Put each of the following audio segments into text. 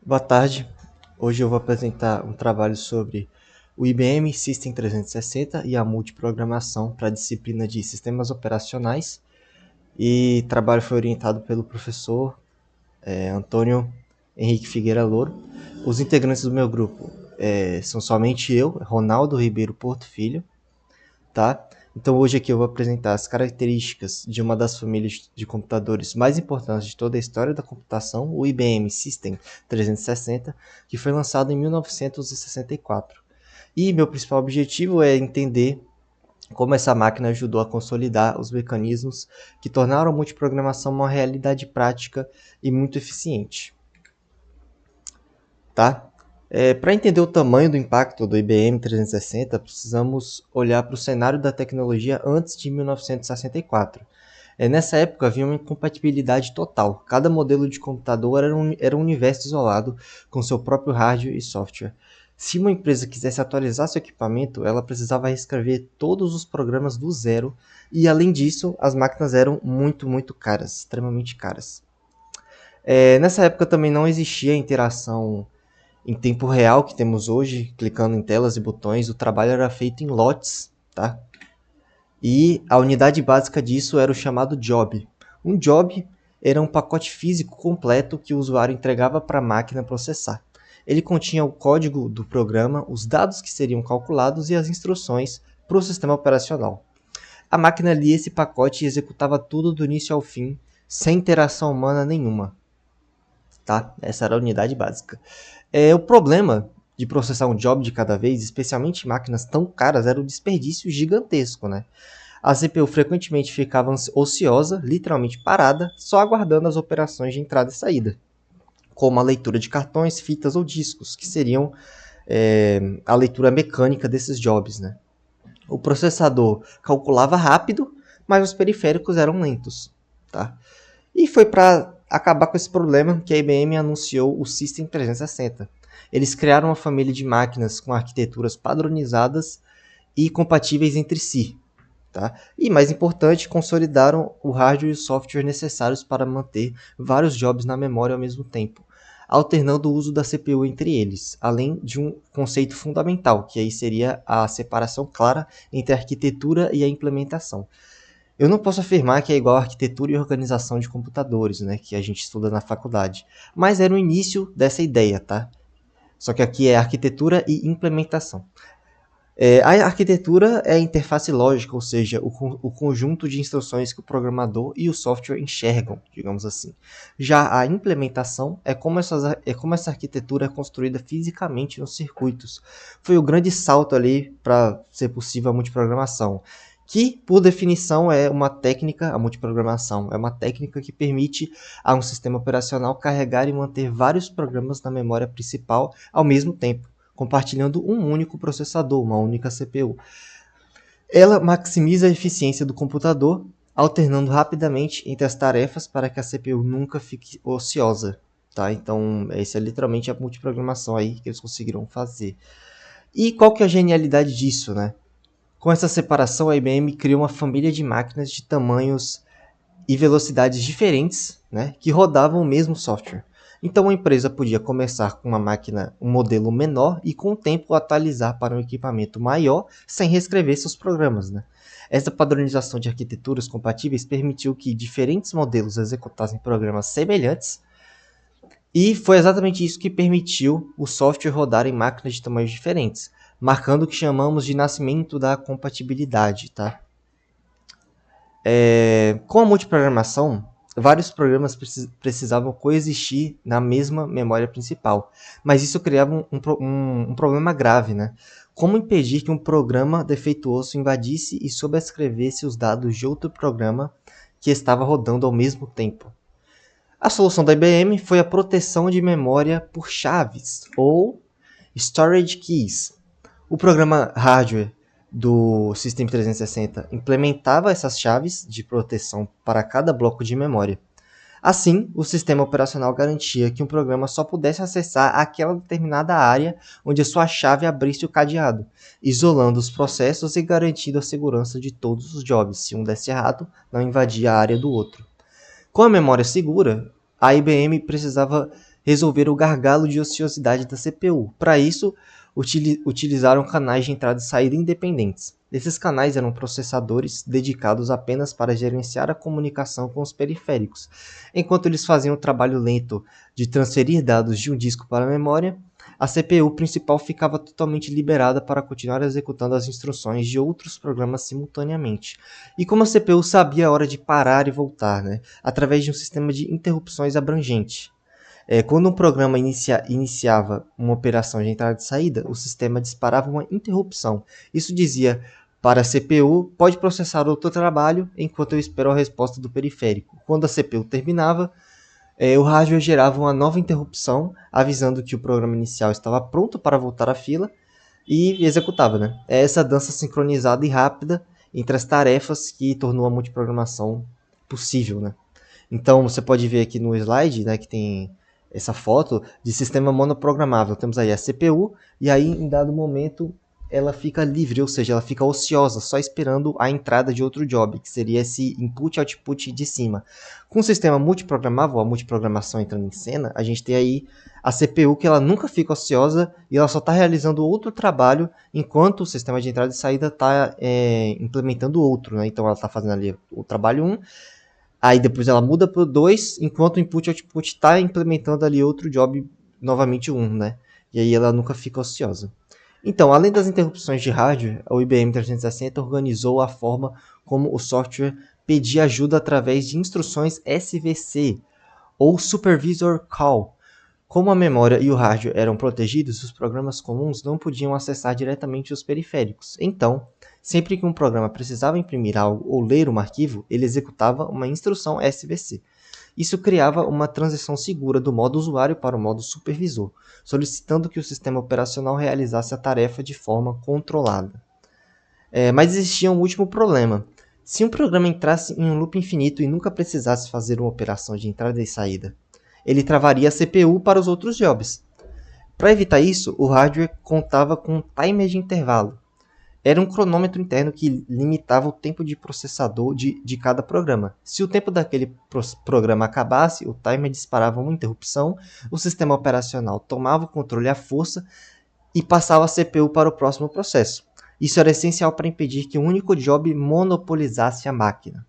Boa tarde. Hoje eu vou apresentar um trabalho sobre o IBM System 360 e a multiprogramação para a disciplina de Sistemas Operacionais. E o trabalho foi orientado pelo professor Antônio Henrique Figueira Louro. Os integrantes do meu grupo são somente eu, Ronaldo Ribeiro Porto Filho, tá? Então hoje aqui eu vou apresentar as características de uma das famílias de computadores mais importantes de toda a história da computação, o IBM System 360, que foi lançado em 1964. E meu principal objetivo é entender como essa máquina ajudou a consolidar os mecanismos que tornaram a multiprogramação uma realidade prática e muito eficiente, tá? Para entender o tamanho do impacto do IBM 360, precisamos olhar para o cenário da tecnologia antes de 1964. Nessa época havia uma incompatibilidade total. Cada modelo de computador era um universo isolado, com seu próprio hardware e software. Se uma empresa quisesse atualizar seu equipamento, ela precisava reescrever todos os programas do zero, e além disso, as máquinas eram muito caras, extremamente caras. Nessa época também não existia interação em tempo real que temos hoje, clicando em telas e botões. O trabalho era feito em lotes, tá? E a unidade básica disso era o chamado job. Um job era um pacote físico completo que o usuário entregava para a máquina processar. Ele continha o código do programa, os dados que seriam calculados e as instruções para o sistema operacional. A máquina lia esse pacote e executava tudo do início ao fim, sem interação humana nenhuma. Tá? Essa era a unidade básica. O problema de processar um job de cada vez, especialmente em máquinas tão caras, era o desperdício gigantesco, né? A CPU frequentemente ficava ociosa, literalmente parada, só aguardando as operações de entrada e saída, como a leitura de cartões, fitas ou discos, que seriam a leitura mecânica desses jobs, né? O processador calculava rápido, mas os periféricos eram lentos, tá? E foi para acabar com esse problema que a IBM anunciou o System 360. Eles criaram uma família de máquinas com arquiteturas padronizadas e compatíveis entre si. Tá? E, mais importante, consolidaram o hardware e o software necessários para manter vários jobs na memória ao mesmo tempo, alternando o uso da CPU entre eles, além de um conceito fundamental, que aí seria a separação clara entre a arquitetura e a implementação. Eu não posso afirmar que é igual a arquitetura e organização de computadores, né, que a gente estuda na faculdade, mas era o início dessa ideia, tá? Só que aqui é arquitetura e implementação. A arquitetura é a interface lógica, ou seja, o conjunto de instruções que o programador e o software enxergam, digamos assim. Já a implementação é como essa arquitetura é construída fisicamente nos circuitos. Foi o grande salto ali para ser possível a multiprogramação, que, por definição, é uma técnica, a multiprogramação é uma técnica que permite a um sistema operacional carregar e manter vários programas na memória principal ao mesmo tempo, compartilhando um único processador, uma única CPU. Ela maximiza a eficiência do computador, alternando rapidamente entre as tarefas para que a CPU nunca fique ociosa. Tá? Então, essa é literalmente a multiprogramação aí que eles conseguiram fazer. E qual que é a genialidade disso, né? Com essa separação, a IBM criou uma família de máquinas de tamanhos e velocidades diferentes, né, que rodavam o mesmo software. Então a empresa podia começar com uma máquina, um modelo menor e com o tempo atualizar para um equipamento maior sem reescrever seus programas. Né? Essa padronização de arquiteturas compatíveis permitiu que diferentes modelos executassem programas semelhantes, e foi exatamente isso que permitiu o software rodar em máquinas de tamanhos diferentes, marcando o que chamamos de nascimento da compatibilidade. Tá? Com a multiprogramação, vários programas precisavam coexistir na mesma memória principal, mas isso criava um problema grave, né? Como impedir que um programa defeituoso invadisse e sobrescrevesse os dados de outro programa que estava rodando ao mesmo tempo? A solução da IBM foi a proteção de memória por chaves, ou Storage Keys. O programa hardware do System 360 implementava essas chaves de proteção para cada bloco de memória. Assim, o sistema operacional garantia que um programa só pudesse acessar aquela determinada área onde a sua chave abrisse o cadeado, isolando os processos e garantindo a segurança de todos os jobs. Se um desse errado, não invadia a área do outro. Com a memória segura, a IBM precisava resolver o gargalo de ociosidade da CPU. Para isso, utilizaram canais de entrada e saída independentes. Esses canais eram processadores dedicados apenas para gerenciar a comunicação com os periféricos. Enquanto eles faziam o trabalho lento de transferir dados de um disco para a memória, a CPU principal ficava totalmente liberada para continuar executando as instruções de outros programas simultaneamente. E como a CPU sabia a hora de parar e voltar, através de um sistema de interrupções abrangente. Quando um programa iniciava uma operação de entrada e saída, o sistema disparava uma interrupção. Isso dizia para a CPU, pode processar outro trabalho enquanto eu espero a resposta do periférico. Quando a CPU terminava, o hardware gerava uma nova interrupção, avisando que o programa inicial estava pronto para voltar à fila e executava. É essa dança sincronizada e rápida entre as tarefas que tornou a multiprogramação possível. Então, você pode ver aqui no slide, que tem essa foto de sistema monoprogramável. Temos aí a CPU e aí, em dado momento, ela fica livre, ou seja, ela fica ociosa, só esperando a entrada de outro job, que seria esse input e output de cima. Com o sistema multiprogramável, a multiprogramação entrando em cena, a gente tem aí a CPU que ela nunca fica ociosa e ela só está realizando outro trabalho enquanto o sistema de entrada e saída está implementando outro. Então ela está fazendo ali o trabalho 1, aí depois ela muda para o 2, enquanto o input e output está implementando ali outro job, novamente 1, E aí ela nunca fica ociosa. Então, além das interrupções de hardware, o IBM 360 organizou a forma como o software pedia ajuda através de instruções SVC, ou Supervisor Call. Como a memória e o hardware eram protegidos, os programas comuns não podiam acessar diretamente os periféricos. Então, sempre que um programa precisava imprimir algo ou ler um arquivo, ele executava uma instrução SVC. Isso criava uma transição segura do modo usuário para o modo supervisor, solicitando que o sistema operacional realizasse a tarefa de forma controlada. Mas existia um último problema. Se um programa entrasse em um loop infinito e nunca precisasse fazer uma operação de entrada e saída, ele travaria a CPU para os outros jobs. Para evitar isso, o hardware contava com um timer de intervalo. Era um cronômetro interno que limitava o tempo de processador de cada programa. Se o tempo daquele programa acabasse, o timer disparava uma interrupção, o sistema operacional tomava o controle à força e passava a CPU para o próximo processo. Isso era essencial para impedir que um único job monopolizasse a máquina.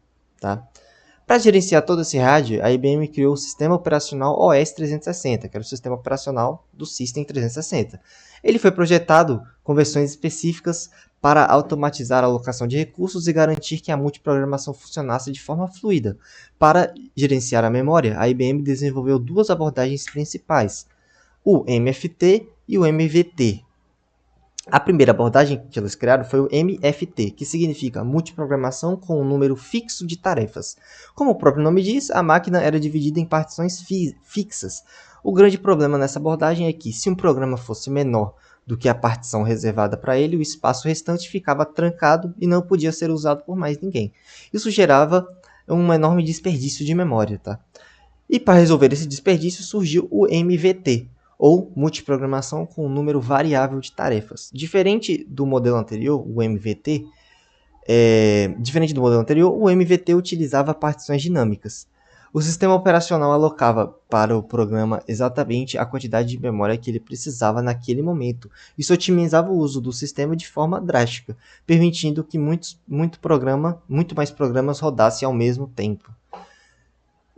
Para gerenciar todo esse hardware, a IBM criou o sistema operacional OS 360, que era o sistema operacional do System 360. Ele foi projetado com versões específicas para automatizar a alocação de recursos e garantir que a multiprogramação funcionasse de forma fluida. Para gerenciar a memória, a IBM desenvolveu duas abordagens principais, o MFT e o MVT. A primeira abordagem que eles criaram foi o MFT, que significa multiprogramação com um número fixo de tarefas. Como o próprio nome diz, a máquina era dividida em partições fixas. O grande problema nessa abordagem é que, se um programa fosse menor do que a partição reservada para ele, o espaço restante ficava trancado e não podia ser usado por mais ninguém. Isso gerava um enorme desperdício de memória. E para resolver esse desperdício surgiu o MVT, ou multiprogramação com um número variável de tarefas. Diferente do modelo anterior, o MVT utilizava partições dinâmicas. O sistema operacional alocava para o programa exatamente a quantidade de memória que ele precisava naquele momento. Isso otimizava o uso do sistema de forma drástica, permitindo que muito mais programas rodassem ao mesmo tempo.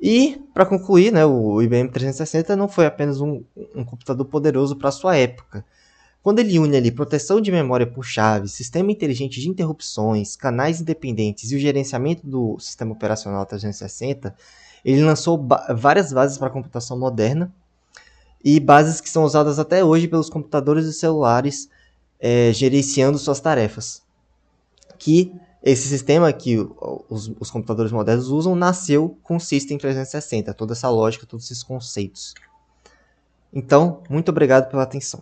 E, para concluir, o IBM 360 não foi apenas um computador poderoso para sua época. Quando ele une ali proteção de memória por chave, sistema inteligente de interrupções, canais independentes e o gerenciamento do sistema operacional 360, ele lançou várias bases para a computação moderna e bases que são usadas até hoje pelos computadores e celulares gerenciando suas tarefas. Esse sistema que os computadores modernos usam nasceu com o System 360, toda essa lógica, todos esses conceitos. Então, muito obrigado pela atenção.